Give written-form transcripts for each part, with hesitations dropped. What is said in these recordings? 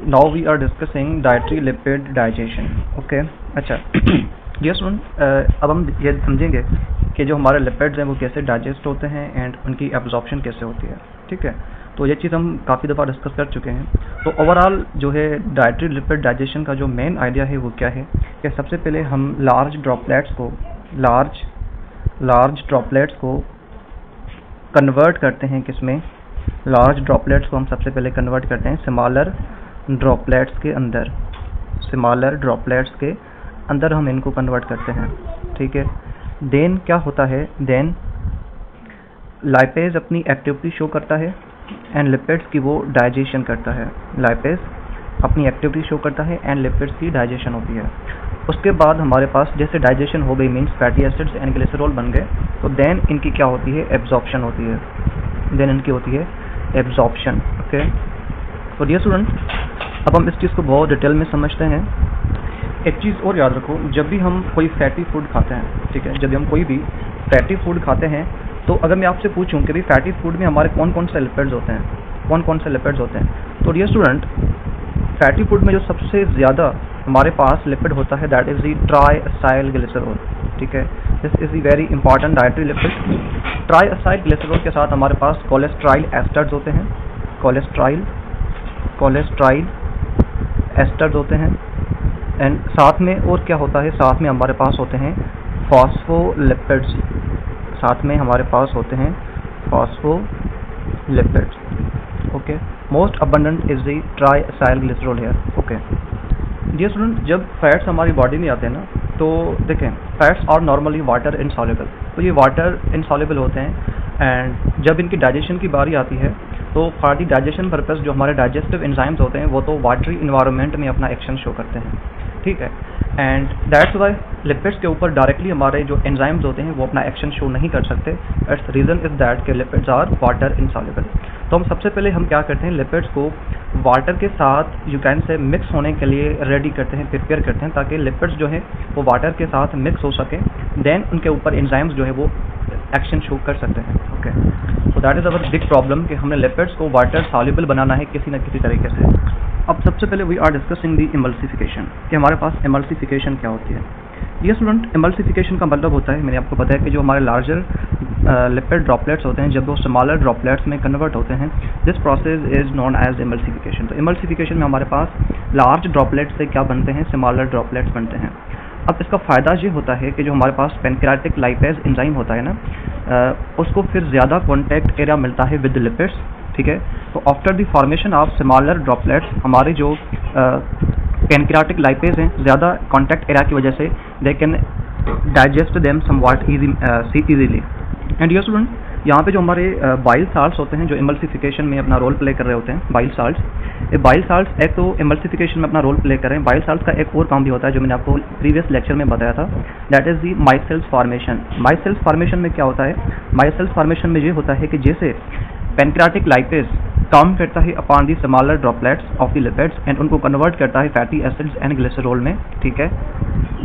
Now we are discussing dietary lipid digestion. Okay, अच्छा ये सुन, अब हम ये समझेंगे कि जो हमारे लिपिड्स हैं वो कैसे डाइजेस्ट होते हैं एंड उनकी एब्जॉर्प्शन कैसे होती है। ठीक है, तो ये चीज़ हम काफ़ी दफ़ा डिस्कस कर चुके हैं। तो ओवरऑल जो है डाइटरी लिपिड डाइजेशन का जो मेन आइडिया है वो क्या है कि सबसे पहले हम लार्ज ड्रॉपलेट्स को कन्वर्ट करते हैं, किसमें? लार्ज ड्रॉपलेट्स को हम सबसे पहले कन्वर्ट करते हैं स्मॉलर ड्रॉपलेट्स के अंदर हम इनको कन्वर्ट करते हैं। ठीक है, देन क्या होता है, देन लाइपेज अपनी एक्टिविटी शो करता है एंड लिपिड्स की वो डाइजेशन करता है। लाइपेज अपनी एक्टिविटी शो करता है एंड लिपिड्स की डाइजेशन होती है। उसके बाद हमारे पास जैसे डाइजेशन हो गई, means fatty acids and glycerol बन गए, तो देन इनकी क्या होती है? एब्जॉर्प्शन होती है। देन इनकी होती है एब्जॉर्प्शन। ओके, तो डियर स्टूडेंट, अब हम इस चीज़ को बहुत डिटेल में समझते हैं। एक चीज़ और याद रखो, जब भी हम कोई फैटी फूड खाते हैं, ठीक है, जब भी हम कोई भी फैटी फूड खाते हैं, तो अगर मैं आपसे पूछूं कि भाई फैटी फूड में हमारे कौन कौन से लिपिड्स होते हैं, तो डियर स्टूडेंट, फैटी फूड में जो सबसे ज़्यादा हमारे पास लिपिड होता है that is the try-acyl glycerol. ठीक है, this is the very important dietary lipid. Try-acyl glycerol के साथ हमारे पास कोलेस्ट्राइल एस्टर्स होते हैं, कोलेस्ट्राइल एस्टर्स होते हैं। एंड साथ में और क्या होता है? साथ में हमारे पास होते हैं phospholipids. Okay, most abundant is the triacyl glycerol here. Okay dear student, जब फैट्स हमारी बॉडी में आते हैं ना, तो देखें fats are normally water insoluble, तो ये वाटर इनसॉल्युबल होते हैं। एंड जब इनकी डाइजेशन की बारी आती है, तो फॉर दी डाइजेशन पर्पस जो हमारे डाइजेस्टिव एंजाइम्स होते हैं वो तो वाटरी इन्वायरमेंट में अपना एक्शन शो करते हैं। ठीक है, एंड दैट्स वाई लिपिड्स के ऊपर डायरेक्टली हमारे जो एंजाइम्स होते हैं वो अपना एक्शन शो नहीं कर सकते। इट्स रीज़न इज दैट कि लिपिड्स आर वाटर इनसॉल्युबल। तो हम सबसे पहले हम क्या करते हैं, लिपिड्स को वाटर के साथ यू कैन से मिक्स होने के लिए रेडी करते हैं, प्रिपेयर करते हैं, ताकि लिपिड्स जो है वो वाटर के साथ मिक्स हो सके। देन उनके ऊपर एंजाइम्स जो है वो एक्शन शो कर सकते हैं। ओके, तो that is our big problem कि हमने लिपिड्स को वाटर सॉल्युबल बनाना है किसी न किसी तरीके से। अब सबसे पहले we are discussing the emulsification, कि हमारे पास इमल्सिफिकेशन क्या होती है। ये स्टूडेंट, इमल्सिफिकेशन का मतलब होता है, मैंने आपको बताया कि जो हमारे लार्जर लिपिड ड्रॉपलेट्स होते हैं जब वो स्मॉलर ड्रॉपलेट्स में कन्वर्ट होते हैं, this process is known as emulsification. तो इमल्सिफिकेशन में हमारे पास लार्ज ड्रॉपलेट्स से क्या बनते हैं? स्मॉलर ड्रॉपलेट्स बनते हैं। अब इसका फ़ायदा ये होता है कि जो हमारे पास पैनक्रियाटिक लाइपेज एंजाइम होता है ना, उसको फिर ज़्यादा कॉन्टैक्ट एरिया मिलता है विद लिपिड्स। ठीक है, तो after the formation of smaller droplets हमारे जो पैनक्रियाटिक लाइपेज हैं ज़्यादा कॉन्टैक्ट एरिया की वजह से they can digest them somewhat easily. And dear student, यहाँ पे जो हमारे बाइल साल्ट्स होते हैं जो इमल्सिफिकेशन में अपना रोल प्ले कर रहे होते हैं, बाइल साल्ट्स एक तो इमल्सिफिकेशन में अपना रोल प्ले कर रहे हैं। बाइल साल्ट्स का एक और काम भी होता है जो मैंने आपको प्रीवियस लेक्चर में बताया था, that is the micelles formation. Micelles formation में क्या होता है? माइसेल्स फॉर्मेशन में ये होता है कि जैसे पैनक्रियाटिक लाइपेज काम करता है upon the smaller droplets of the lipids and उनको कन्वर्ट करता है फैटी एसिड्स एंड ग्लिसरॉल में। ठीक है,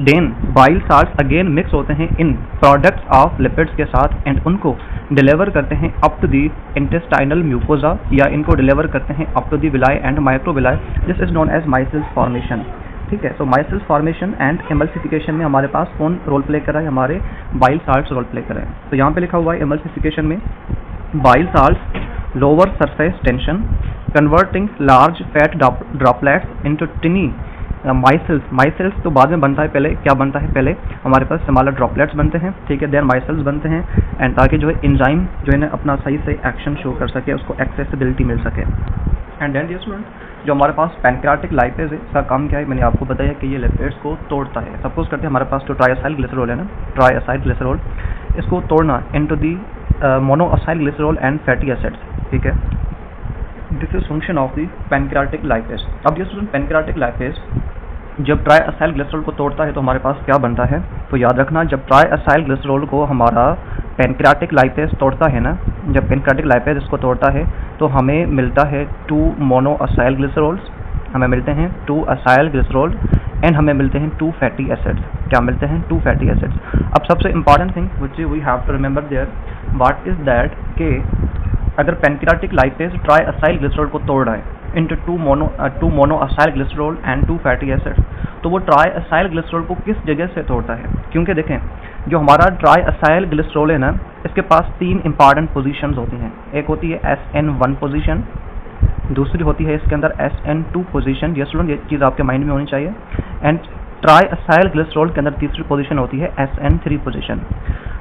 then bile salts again mix होते हैं इन प्रोडक्ट्स ऑफ लिपिड्स के साथ एंड उनको डिलीवर करते हैं up to the intestinal mucosa, या इनको डिलीवर करते हैं up to the villi and microvilli. This is known as micelles formation. ठीक है, तो माइसेल्स फॉर्मेशन एंड इमल्सिफिकेशन में हमारे पास कौन रोल प्ले कर रहा है? हमारे बाइल साल्ट्स रोल प्ले कर रहे हैं। तो यहाँ पे लिखा हुआ है इमल्सिफिकेशन में bile salts lower surface tension converting large fat droplets into tiny micelles तो बाद में बनता है, पहले क्या बनता है? पहले हमारे पास स्मॉलर ड्रॉपलेट्स बनते हैं। ठीक है, देन माइसेल्स बनते हैं एंड ताकि जो है एंजाइम जो है ना अपना सही से एक्शन शो कर सके, उसको एक्सेसिबिलिटी मिल सके। एंड देन डियर स्टूडेंट, जो हमारे पास पैनक्रियाटिक लाइपेज है, इसका काम क्या है? मैंने आपको बताया कि ये लिपिड्स को तोड़ता है। सपोज करते हैं हमारे पास जो ट्राई-एसाइल ग्लिसरॉल है ना, ट्राई-एसाइल ग्लिसरॉल, इसको तोड़ना into the mono-acyl glycerol and fatty acids. ठीक है, this is function of the pancreatic lipase. अब ये स्टूडेंट, पैनक्रियाटिक लाइपेज जब ट्राई-एसाइल ग्लिसरॉल को तोड़ता है तो हमारे पास क्या बनता है? तो याद रखना, जब ट्राई-एसाइल ग्लिसरॉल को हमारा पैनक्रियाटिक लाइपेज तोड़ता है ना, जब पैनक्रियाटिक लाइपेज इसको तोड़ता है तो हमें मिलता है 2 मोनो-एसाइल ग्लिसरॉल्स, हमें मिलते हैं 2 एसाइल ग्लिसरॉल एंड हमें मिलते हैं 2 फैटी एसिड्स। क्या मिलते हैं? 2 फैटी एसिड्स। अब सबसे important thing which we have to remember there, what is that, के अगर पैनक्रियाटिक लाइपेज ट्राई-एसाइल ग्लिसरॉल को तोड़ रहा है into two monoacyl glycerol and two fatty acids, तो वो ट्राई ग्लिसरॉल को किस जगह से तोड़ता है? क्योंकि देखें, जो हमारा ट्राई ग्लिसरॉल है ना, इसके पास 3 इंपॉर्टेंट पोजीशंस होती हैं। एक होती है SN1 पोजीशन, दूसरी होती है इसके अंदर SN2 पोजीशन। ये स्टूडेंट, ये चीज़ आपके माइंड में होनी चाहिए। एंड ट्राई ग्लिसरॉल के अंदर तीसरी पोजीशन होती है SN3 पोजीशन।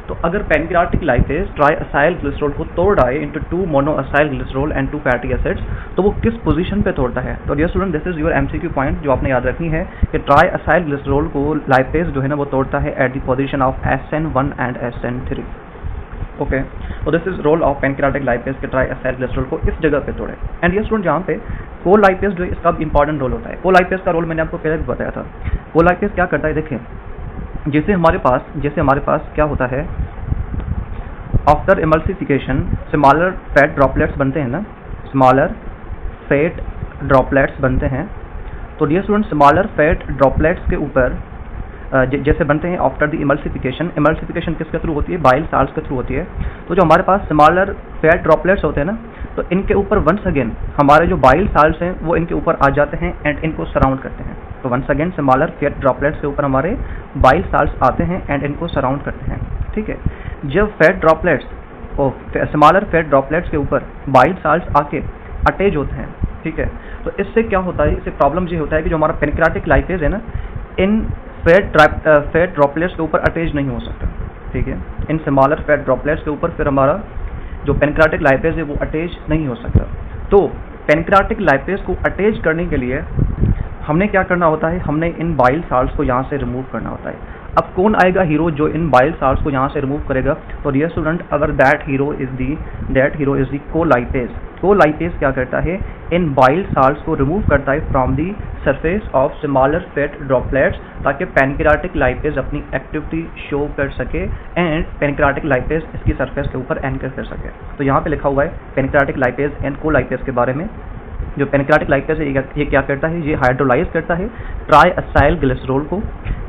तो अगर पैनक्रियाटिक लाइपेज ट्राई ग्लिसरॉल को तोड़ आए into 2 monoacyl glycerol and 2 fatty acids, तो वो किस पोजीशन पे तोड़ता है? तो dear student, this is your MCQ point जो आपने याद रखनी है कि ट्राई ग्लिसरॉल को लाइपेज जो है ना वो तोड़ता है at the position of SN1 and SN3। Okay, तो this is role of pancreatic lipase के ट्राई ग्लिसरॉल को इस जगह पे तोड़े। एंड ये स्टूडेंट, जहाँ पे कोलाइपेज जो है इसका इंपॉर्टेंट रोल होता है। कोलाइपेज का रोल मैंने आपको पहले भी बताया था। कोलाइपेज क्या करता है, देखें, जैसे हमारे पास क्या होता है, after emulsification smaller fat droplets बनते हैं ना, स्मॉलर फैट ड्रॉपलेट्स बनते हैं। तो dear student, smaller fat droplets के ऊपर जैसे बनते हैं आफ्टर द इमल्सिफिकेशन किसके थ्रू होती है? बाइल साल्ट्स के थ्रू होती है। तो जो हमारे पास स्मॉलर फैट ड्रॉपलेट्स होते हैं ना, तो इनके ऊपर वंस अगेन हमारे जो बाइल साल्ट्स हैं वो इनके ऊपर आ जाते हैं एंड इनको सराउंड करते हैं। तो once again smaller fat droplets के ऊपर हमारे बाइल साल्ट्स आते हैं एंड इनको सराउंड करते हैं। ठीक है, जब fat droplets smaller fat droplets के ऊपर बाइल साल्ट्स आके अटैच होते हैं, ठीक है, तो इससे क्या होता है, इससे प्रॉब्लम ये होता है कि जो हमारा पैनक्रियाटिक लाइपेज है ना, इन फैट ड्रॉपलेट्स के ऊपर अटैच नहीं हो सकता। ठीक है, इन स्मॉलर फैट ड्रॉपलेट्स के ऊपर फिर हमारा जो पैनक्रियाटिक लाइपेज है वो अटैच नहीं हो सकता। तो पैनक्रियाटिक लाइपेज को अटैच करने के लिए हमने क्या करना होता है, हमने इन बाइल साल्ट्स को यहाँ से रिमूव करना होता है। अब कौन आएगा हीरो जो इन बाइल साल्ट्स को यहाँ से रिमूव करेगा? तो डियर स्टूडेंट, अगर दैट हीरो इज दी कोलाइपेज। कोलाइपेज क्या करता है, इन बाइल साल्ट्स को रिमूव करता है from the surface of smaller fat droplets, ताकि पैनक्रियाटिक लाइपेज अपनी एक्टिविटी शो कर सके एंड पैनक्रियाटिक लाइपेज इसकी सरफेस के ऊपर एंकर कर सके। तो यहाँ पे लिखा हुआ है पैनक्रियाटिक लाइपेज एंड कोलाइपेज के बारे में। जो पैनक्रियाटिक लाइपेज है ये क्या करता है, ये हाइड्रोलाइज करता है ट्राई ग्लिसरॉल को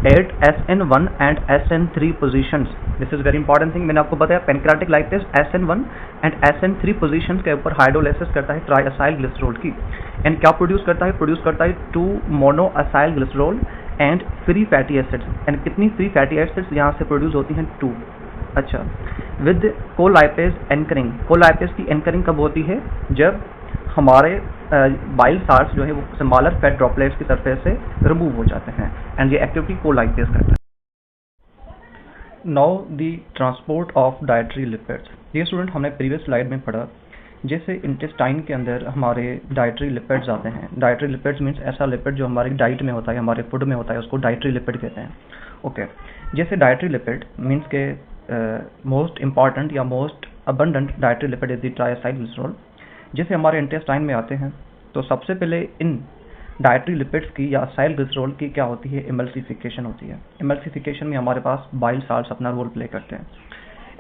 at SN1 and SN3 positions. This is very important thing. मैंने आपको बताया pancreatic lipase SN1 and SN3 positions के ऊपर हाइड्रोलाइसिस करता है ट्राई ग्लिसरॉल की। एंड क्या प्रोड्यूस करता है 2 monoacyl glycerol and 3 fatty acids. And कितनी 3 फैटी एसिड्स यहाँ से प्रोड्यूस होती हैं? 2। अच्छा, विद कोलाइपेज एंकरिंग। कोलाइपेज की एंकरिंग कब होती है? जब हमारे बाइल साल्ट्स जो है वो स्मॉलर फैट ड्रॉपलेट्स की सरफेस से रिमूव हो जाते हैं एंड ये एक्टिविटी कोलाइपेज करता है। Now the transport of dietary lipids. ये स्टूडेंट, हमने प्रीवियस स्लाइड में पढ़ा जैसे इंटेस्टाइन के अंदर हमारे डाइटरी लिपिड्स आते हैं। डाइटरी लिपिड्स मीन्स ऐसा लिपिड जो हमारी डाइट में होता है, हमारे फूड में होता है, उसको डाइटरी लिपिड कहते हैं। ओके, जैसे डाइटरी लिपिड मीन्स के मोस्ट इंपॉर्टेंट या most abundant dietary lipid is the try glycerol. जैसे हमारे इंटेस्टाइन में आते हैं तो सबसे पहले इन डाइटरी लिपिड्स की या असाइल ग्लिसरॉल की क्या होती है, इमल्सिफिकेशन होती है। इमल्सिफिकेशन में हमारे पास बाइल साल्ट्स अपना रोल प्ले करते हैं।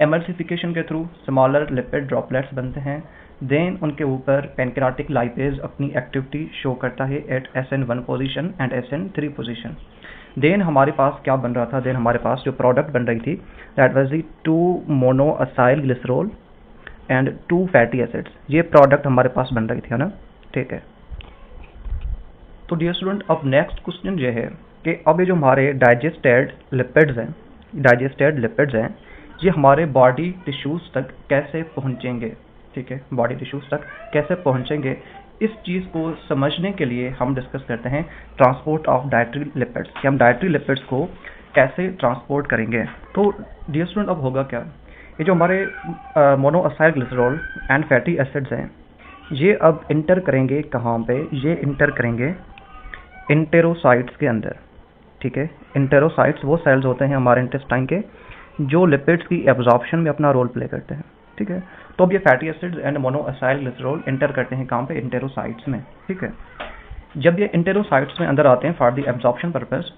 इमल्सिफिकेशन के थ्रू स्मॉलर लिपिड ड्रॉपलेट्स बनते हैं, देन उनके ऊपर पैनक्रियाटिक लाइपेज अपनी एक्टिविटी शो करता है at SN1 position and SN3 position. Then हमारे पास क्या बन रहा था, देन हमारे पाज जो प्रोडक्ट बन रही थी that was the 2 monoacyl glycerol and 2 fatty acids. ये प्रोडक्ट हमारे पास बन रही थी, है ना। ठीक है, तो डियर स्टूडेंट, अब नेक्स्ट क्वेश्चन ये है कि अब ये जो हमारे डाइजेस्टेड लिपिड्स हैं ये हमारे बॉडी टिश्यूज़ तक कैसे पहुंचेंगे। ठीक है, बॉडी टिश्यूज़ तक कैसे पहुंचेंगे, इस चीज़ को समझने के लिए हम डिस्कस करते हैं ट्रांसपोर्ट ऑफ डाइटरी लिपिड्स, कि हम डाइटरी लिपिड्स को कैसे ट्रांसपोर्ट करेंगे। तो डियर स्टूडेंट, अब होगा क्या, ये जो हमारे मोनोअसाइल ग्लिसरॉल एंड फैटी एसिड्स हैं ये अब इंटर करेंगे कहाँ पे, ये इंटर करेंगे इंटेरोसाइट्स के अंदर। ठीक है, इंटेरोसाइट्स वो सेल्स होते हैं हमारे इंटेस्टाइन के जो लिपिड्स की एब्जॉर्प्शन में अपना रोल प्ले करते हैं। ठीक है, तो अब ये fatty acids and monoacyl glycerol enter करते हैं कहाँ पे, इंटेरोसाइट्स में। ठीक है, जब ये इंटेरोसाइट्स में अंदर आते हैं फॉर द एब्जॉर्प्शन पर्पस,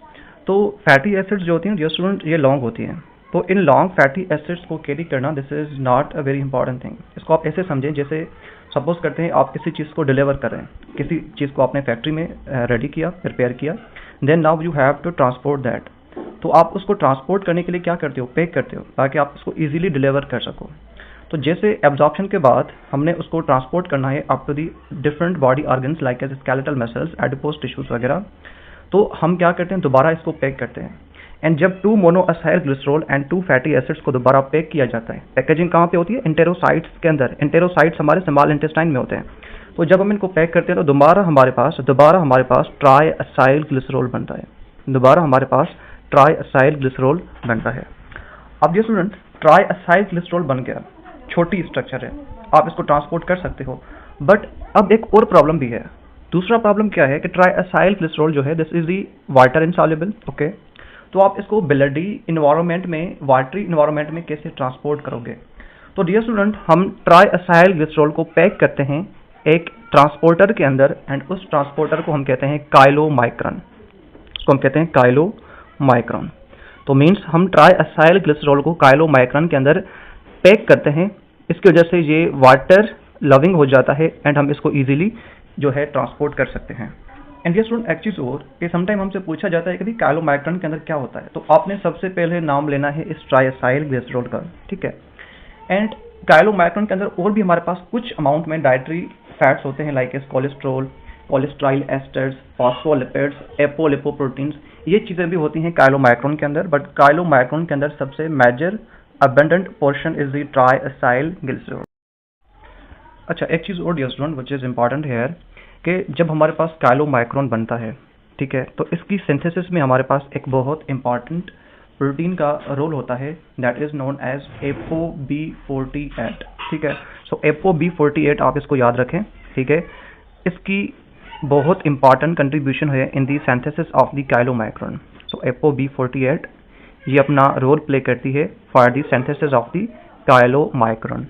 तो फैटी एसिड्स जो होती हैं डियर स्टूडेंट ये लॉन्ग होती हैं। तो इन लॉन्ग फैटी एसिड्स को कैरी करना this is not a very important thing. इसको आप ऐसे समझें जैसे सपोज करते हैं आप किसी चीज़ को डिलीवर कर रहे हैं, किसी चीज़ को आपने फैक्ट्री में रेडी किया, प्रिपेयर किया, then now you have to transport that. तो आप उसको ट्रांसपोर्ट करने के लिए क्या करते हो, पैक करते हो ताकि आप उसको ईजिली डिलीवर कर सको। तो जैसे एब्जॉर्प्शन के बाद हमने उसको ट्रांसपोर्ट करना है up to the different body organs like as skeletal muscles, adipose tissues वगैरह, तो हम क्या करते हैं, दोबारा इसको पैक करते हैं। एंड जब 2 monoacyl glycerol and 2 fatty acids को दोबारा पैक किया जाता है, पैकेजिंग कहाँ पे होती है, एंटेरोसाइट्स के अंदर। एंटेरोसाइट्स हमारे स्मॉल इंटेस्टाइन में होते हैं। तो जब हम इनको पैक करते हैं तो दोबारा हमारे पास ट्राई असाइल ग्लिसरॉल बनता है। दोबारा हमारे पास ट्राई असाइल ग्लिसरॉल बनता है। अब ये स्टूडेंट, ट्राई असाइल ग्लिसरॉल बन गया, छोटी स्ट्रक्चर है, आप इसको ट्रांसपोर्ट कर सकते हो। बट अब एक और प्रॉब्लम भी है। दूसरा प्रॉब्लम क्या है कि ट्राई असाइल ग्लिसरॉल जो है, this is the water insoluble. Okay, तो आप इसको ब्लडी इन्वायरमेंट में, वाटरी इन्वायरमेंट में कैसे ट्रांसपोर्ट करोगे? तो डियर स्टूडेंट, हम ट्राई असाइल ग्लिसरॉल को पैक करते हैं एक ट्रांसपोर्टर के अंदर, एंड उस ट्रांसपोर्टर को हम कहते हैं काइलोमाइक्रॉन। उसको हम कहते हैं काइलोमाइक्रॉन। तो मीन्स हम ट्राई असाइल ग्लिसरॉल को काइलोमाइक्रॉन के अंदर पैक करते हैं। इसकी वजह से ये वाटर लविंग हो जाता है एंड हम इसको इजीली जो है ट्रांसपोर्ट कर सकते हैं। एंड ये स्टूडेंट, एक चीज़ और कि समटाइम हमसे पूछा जाता है कि भाई काइलोमाइक्रॉन के अंदर क्या होता है, तो आपने सबसे पहले नाम लेना है इस ट्राई असाइल ग्लिसरॉल का, ठीक है। एंड काइलोमाइक्रॉन के अंदर और भी हमारे पास कुछ अमाउंट में डाइटरी फैट्स होते हैं, like as cholesterol, cholesteryl esters, phospholipids, apolipoproteins, ये चीज़ें भी होती हैं काइलोमाइक्रॉन के अंदर। बट काइलोमाइक्रॉन के अंदर सबसे major abundant portion is the tri acyl glycerol. अच्छा, एक चीज़ और dear student which is important here कि जब हमारे पास काइलोमाइक्रॉन बनता है, ठीक है, तो इसकी सिंथेसिस में हमारे पास एक बहुत इंपॉर्टेंट प्रोटीन का रोल होता है, that is known as ApoB48, ठीक है। सो ApoB48 आप इसको याद रखें, ठीक है। इसकी बहुत इंपॉर्टेंट कंट्रीब्यूशन है in the synthesis of the chylomicron. So ApoB48 ये अपना रोल प्ले करती है for the synthesis of the chylomicron.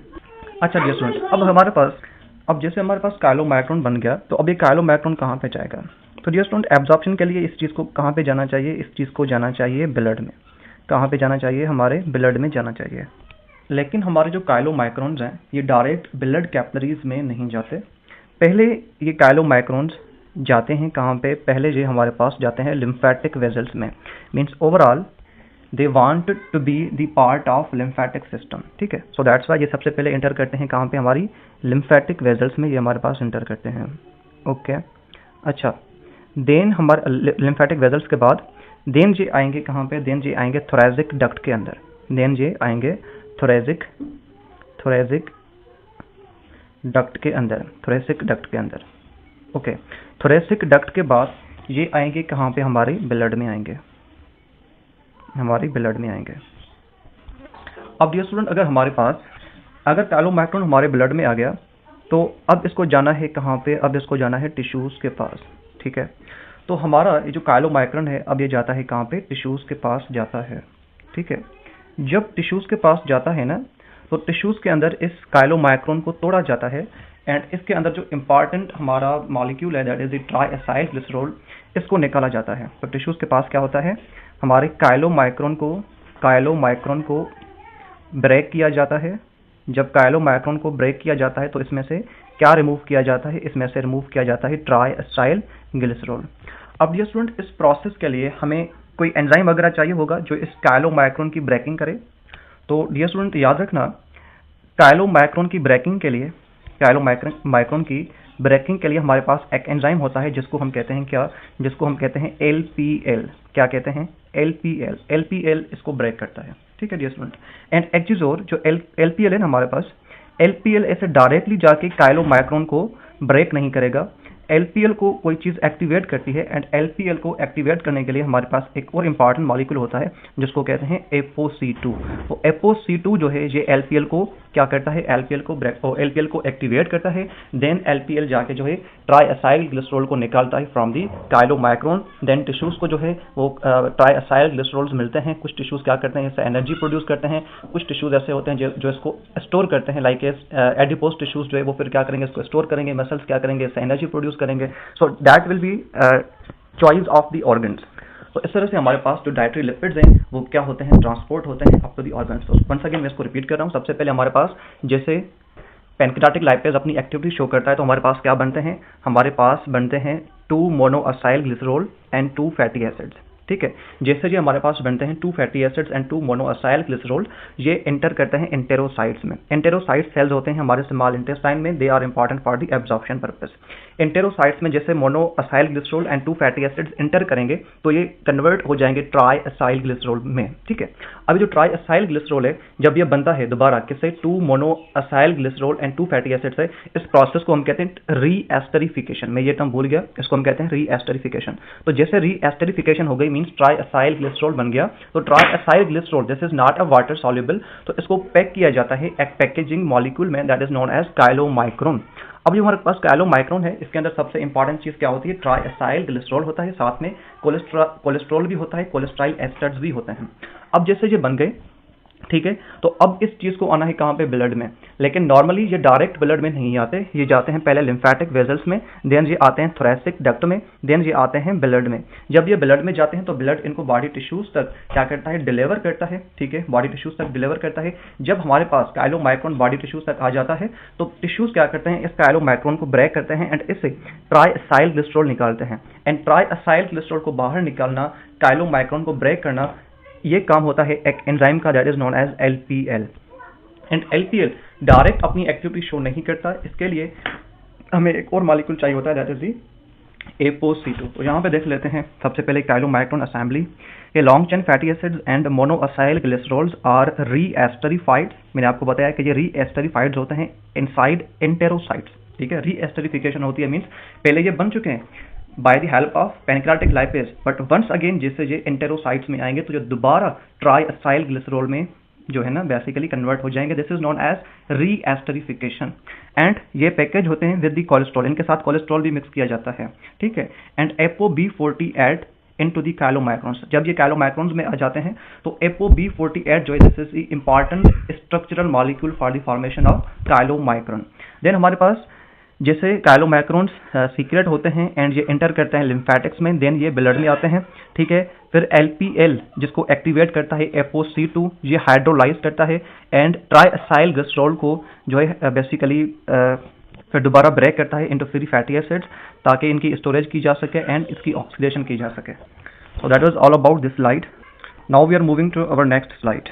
अच्छा डियर स्टूडेंट, अब जैसे हमारे पास काइलोमाइक्रॉन बन गया, तो अब ये काइलोमाइक्रॉन कहाँ पे जाएगा? तो डियर स्टूडेंट, एब्जॉर्प्शन के लिए इस चीज़ को कहाँ पे जाना चाहिए? इस चीज़ को जाना चाहिए ब्लड में। कहाँ पे जाना चाहिए? हमारे ब्लड में जाना चाहिए। लेकिन हमारे जो काइलोमाइक्रॉन्स हैं, ये डायरेक्ट ब्लड कैपिलरीज में नहीं जाते। पहले ये काइलोमाइक्रॉन्स जाते हैं कहाँ पे? पहले ये हमारे पास जाते हैं लिम्फेटिक वेजल्स में। Means overall they want to be the part of lymphatic system, ठीक है। सो दैट्स वाई ये सबसे पहले एंटर करते हैं कहाँ पे? हमारी लिम्फेटिक वेजल्स में ये हमारे पास एंटर करते हैं। ओके, अच्छा, देन हमारे लिम्फेटिक वेजल्स के बाद देन ये आएंगे कहाँ पे? देन ये आएंगे थोरेसिक डक्ट के अंदर। देन ये आएंगे थोरेसिक डक्ट के अंदर, थोरेसिक डक्ट के अंदर। ओके, थोरेसिक डक्ट के बाद ये आएंगे कहाँ पे? हमारे ब्लड में आएंगे, हमारी ब्लड में आएंगे। अब डियर स्टूडेंट, अगर काइलोमाइक्रॉन हमारे ब्लड में आ गया, तो अब इसको जाना है कहाँ पे? अब इसको जाना है टिश्यूज़ के पास, ठीक है। तो हमारा ये जो काइलोमाइक्रॉन है, अब ये जाता है कहाँ पे? टिश्यूज़ के पास जाता है, ठीक है। जब टिश्यूज़ के पास जाता है ना, तो टिश्यूज़ के अंदर इस काइलोमाइक्रॉन को तोड़ा जाता है एंड इसके अंदर जो इम्पॉर्टेंट हमारा मॉलिक्यूल है, that is the tri acyl glycerol, इसको निकाला जाता है। तो टिश्यूज़ के पास क्या होता है? हमारे काइलोमाइक्रॉन को ब्रेक किया जाता है। जब काइलोमाइक्रॉन को ब्रेक किया जाता है, तो इसमें से क्या रिमूव किया जाता है? इसमें से रिमूव किया जाता है ट्राई असाइल ग्लिसरॉल। अब डियर स्टूडेंट, इस प्रोसेस के लिए हमें कोई एंजाइम वगैरह चाहिए होगा जो इस काइलोमाइक्रॉन की ब्रेकिंग करे। तो डियर स्टूडेंट, याद रखना, काइलोमाइक्रॉन की ब्रेकिंग के लिए हमारे पास एक एंजाइम होता है जिसको हम कहते हैं क्या? जिसको हम कहते हैं LPL। क्या कहते हैं? LPL इसको ब्रेक करता है, ठीक है डियर स्टूडेंट। एंड एक चीज़ और, जो LPL है ना हमारे पास, LPL ऐसे डायरेक्टली जाके काइलोमाइक्रॉन को ब्रेक नहीं करेगा। LPL को कोई चीज़ एक्टिवेट करती है एंड LPL को एक्टिवेट करने के लिए हमारे पास एक और इम्पॉर्टेंट मॉलिक्यूल होता है जिसको कहते हैं ApoC2। तो ApoC2 जो है ये LPL को क्या करता है? LPL को एक्टिवेट करता है। देन LPL जाके जो है ट्राई असाइल ग्लिसरॉल को निकालता है फ्रॉम दी काइलोमाइक्रॉन। देन टिश्यूज़ को जो है वो ट्राई असाइल ग्लिसरॉल्स मिलते हैं। कुछ टिश्यूज़ क्या करते हैं? इससे एनर्जी प्रोड्यूस करते हैं। कुछ टिश्यूज़ ऐसे होते हैं जो इसको स्टोर करते हैं, लाइक एडिपोज टिश्यूज़ जो है वो फिर क्या करेंगे? इसको स्टोर करेंगे। मसल्स क्या करेंगे? इससे एनर्जी प्रोड्यूस करेंगे। So that will be choice of the organs. तो इस तरह से हमारे पास जो डाइटरी लिपिड्स हैं वो क्या होते हैं? ट्रांसपोर्ट होते हैं अप टू द ऑर्गन्स। तो वंस अगेन मैं इसको रिपीट कर रहा हूँ। सबसे पहले हमारे पास जैसे पैनक्रियाटिक लाइपेज अपनी एक्टिविटी शो करता है, तो हमारे पास क्या बनते हैं? हमारे पास बनते हैं 2 monoacyl glycerol and 2 fatty acids, ठीक है। जैसे जी हमारे पास बनते हैं 2 fatty acids and 2 monoacyl glycerol, ये एंटर करते हैं एंटेरोसाइट्स में। एंटेरोसाइट सेल्स होते हैं हमारे स्मॉल इंटेस्टाइन में, they are important for the absorption purpose. Enterocytes में जैसे monoacyl glycerol and 2 fatty acids enter करेंगे तो ये कन्वर्ट हो जाएंगे ट्राइअसाइल ग्लिसरॉल में, ठीक है। अभी जो ट्राइअसाइल ग्लिसरॉल है जब ये बनता है दोबारा किससे, 2 monoacyl glycerol and 2 fatty acids है, इस प्रोसेस को हम कहते हैं रीएस्टरिफिकेशन। मैं ये टर्म भूल गया, इसको हम कहते हैं रीएस्टरिफिकेशन। तो जैसे रीएस्टरिफिकेशन हो गई मींस ट्राइअसाइल ग्लिसरॉल बन गया, तो triacyl glycerol this is not a water soluble, तो इसको पैक किया जाता है एक पैकेजिंग मॉलिक्यूल में, that is known as chylomicron. अब जो हमारे पास काइलोमाइक्रोन है इसके अंदर सबसे इंपॉर्टेंट चीज क्या होती है, ट्राइअसाइल ग्लिसरॉल होता है, साथ में कोलेस्ट्रॉल भी होता है, कोलेस्ट्राइल एस्टर्स भी होते हैं। अब जैसे ये बन गए, ठीक है, तो अब इस चीज को आना है कहाँ पे, ब्लड में। लेकिन नॉर्मली ये डायरेक्ट ब्लड में नहीं आते, ये जाते हैं पहले लिम्फेटिक वेजल्स में, देन ये आते हैं थोरेसिक डक्ट में, देन ये आते हैं ब्लड में। जब ये ब्लड में जाते हैं तो ब्लड इनको बॉडी टिश्यूज तक क्या करता है, डिलीवर करता है, ठीक है, बॉडी टिश्यूज तक डिलीवर करता है। जब हमारे पास काइलोमाइक्रोन बॉडी टिश्यूज तक आ जाता है तो टिश्यूज क्या करते हैं, इस काइलोमाइक्रोन को ब्रेक करते हैं एंड इससे ट्राइअसाइल ग्लिसरॉल निकालते हैं। एंड ट्राइअसाइल ग्लिसरॉल को बाहर निकालना, काइलोमाइक्रोन को ब्रेक करना, ये काम होता है एक एंजाइम का, that is known as LPL. And LPL direct अपनी एक्टिविटी शो नहीं करता, इसके लिए हमें एक और मॉलिक्यूल चाहिए होता है, दैट इज दी ApoC2। तो यहाँ पे देख लेते हैं सबसे पहले काइलोमाइक्रोन असेंबली। ये long chain fatty acids and monoacyl glycerols are reesterified. मैंने आपको बताया कि ये रीएस्टरिफाइड होते हैं इनसाइड एंटेरोसाइट्स, ठीक है। रीएस्टरिफिकेशन होती है मीन्स पहले ये बन चुके हैं by the help of pancreatic lipase, but once again जैसे ये एंटेरोसाइट्स में आएंगे तो जो दोबारा ट्राइअसाइल ग्लिसरॉल में जो है ना बेसिकली कन्वर्ट हो जाएंगे, this is known as reesterification. And ये पैकेज होते हैं विद द कोलेस्ट्रॉल, इनके साथ कोलेस्ट्रॉल भी मिक्स किया जाता है, ठीक है। And ApoB40 add into the chylomicrons. जब ये काइलोमाइक्रोन्स में आ जाते हैं तो ApoB40 जो है this is the important structural molecule for the formation of chylomicron. Then हमारे पास जैसे काइलोमाइक्रोन्स सीक्रेट होते हैं एंड ये एंटर करते हैं लिम्फेटिक्स में, देन ये ब्लड में आते हैं, ठीक है। फिर LPL जिसको एक्टिवेट करता है ApoC2, ये हाइड्रोलाइज करता है एंड ट्राइअसाइल ग्लिसरॉल को जो है बेसिकली फिर दोबारा ब्रेक करता है इनटू फ्री फैटी एसिड्स ताकि इनकी स्टोरेज की जा सके एंड इसकी ऑक्सीडेशन की जा सके। So that was all about this slide. Now we are moving to our next slide.